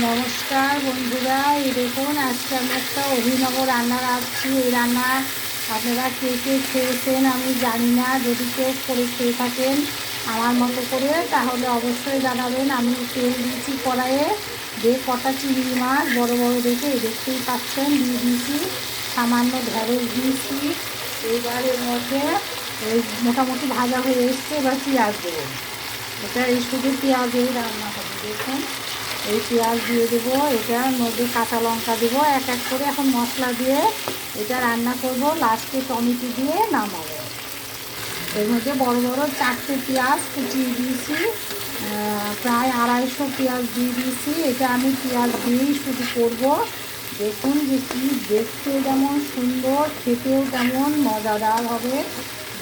নমস্কার বন্ধুরা, এই দেখুন আজকে আমি একটা অভিনব রান্না রাখছি। এই রান্না আপনারা কে কে খেয়েছেন আমি জানি না। যদি কেউ করে খেয়ে থাকেন আমার মতো করে তাহলে অবশ্যই জানাবেন। আমি তেল দিয়েছি কড়াইয়ে, দিয়ে কটা চিংড়ি মাছ বড় বড় দেখে দেখতেই পাচ্ছেন দিয়ে দিয়েছি, সামান্য ঢেঁড়স দিয়েছি। এইবার এর মধ্যে এই মোটামুটি ভাজা হয়ে এসছে, এবার পেঁয়াজ দেবো। এটা এই শুধু পেঁয়াজেই রান্না হবে। দেখুন এই পেঁয়াজ দিয়ে দেবো, এটার মধ্যে কাঁচা লঙ্কা দেবো এক এক করে। এখন মশলা দিয়ে এটা রান্না করব, লাস্টে টমেটো দিয়ে নামাবো। এর মধ্যে বড় বড় 4টে পেঁয়াজ কুচিয়ে দিয়েছি, প্রায় 250 পেঁয়াজ দিয়ে দিয়েছি। এটা আমি পেঁয়াজ দিয়েই শুধু করব। দেখুন যে কি দেখতে যেমন সুন্দর, খেতেও তেমন মজাদার হবে,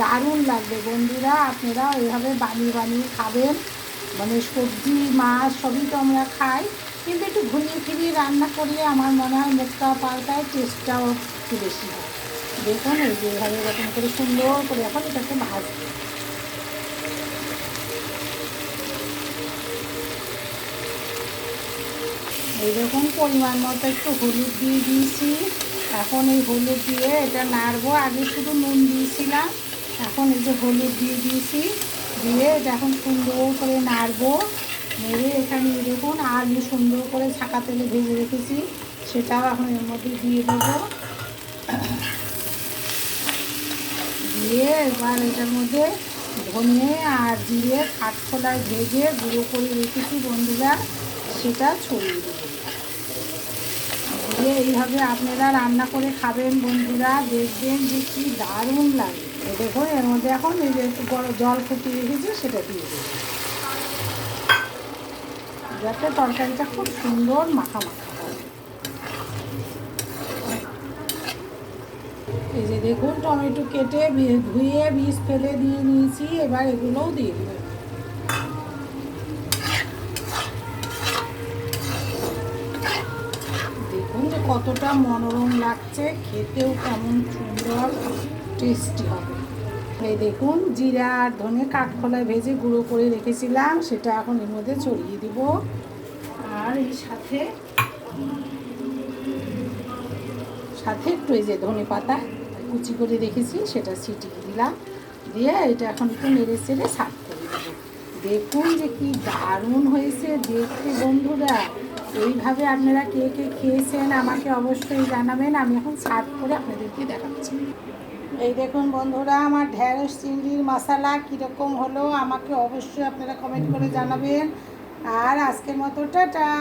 দারুণ লাগবে। বন্ধুরা আপনারা এভাবে বানিয়ে বানিয়ে খাবেন। মানে সবজি মাছ সবই তো আমরা খাই, কিন্তু একটু ঘুরিয়ে ফিরিয়ে রান্না করলে আমার মনে হয় মুখটাও পাল্টায়, টেস্টটাও একটু বেশি হয়। দেখুন এই যে এভাবে এরকম করে সুন্দর করে এখন এটাকে ভাজবে। এই দেখুন পরিমাণ মতো একটু হলুদ দিয়ে দিয়েছি। এখন এই হলুদ দিয়ে এটা নাড়বো। আগে শুধু নুন দিয়েছিলাম, এখন এই যে হলুদ দিয়ে দিয়েছি, দিয়ে এটা এখন সুন্দর করে নাড়বো। নেড়ে এখানে দেখুন আলু সুন্দর করে ছাকা তেলে ভেজে রেখেছি, সেটাও এখন এর মধ্যে দিয়ে দেবো। দিয়ে এবার এটার মধ্যে ধনে আর জিরে কাঠখোলায় ভেজে গুঁড়ো করে রেখেছি বন্ধুরা, সেটা ছড়িয়ে দেবো। দিয়ে এইভাবে আপনারা রান্না করে খাবেন বন্ধুরা, দেখবেন যে কি দারুণ লাগে। দেখুন এর মধ্যে এখন এই যে একটু বড় জল ফুটিয়ে রেখেছি সেটা দিয়ে দেবো, যাতে তরকারিটা খুব সুন্দর মাখা মাখা হয়। এই যে দেখুন টমেটো কেটে ধুয়ে বীজ ফেলে দিয়ে নিয়েছি, এবার এগুলোও দিয়ে দেবো। দেখুন যে কতটা মনোরম লাগছে, খেতেও কেমন সুন্দর টেস্টি হবে। এই দেখুন জিরা আর ধনে কাঠখোলায় ভেজে গুঁড়ো করে রেখেছিলাম, সেটা এখন এর মধ্যে ছড়িয়ে দিব। আর এই সাথে সাথে একটু এই যে ধনে পাতা কুচি করে রেখেছি সেটা ছিটিয়ে দিলাম, দিয়ে এটা এখন একটু নেড়ে চেড়ে সার্ভ করে দেবো। দেখুন যে কি দারুণ হয়েছে দেখতে বন্ধুরা। এইভাবে আপনারা কে কে খেয়েছেন আমাকে অবশ্যই জানাবেন। আমি এখন সার্ভ করে আপনাদেরকে দেখাচ্ছি। এই দেখুন বন্ধুরা আমার ঢেঁড়স চিংড়ির মশলা কীরকম হলো আমাকে অবশ্যই আপনারা কমেন্ট করে জানাবেন। আর আজকের মতো টাটা।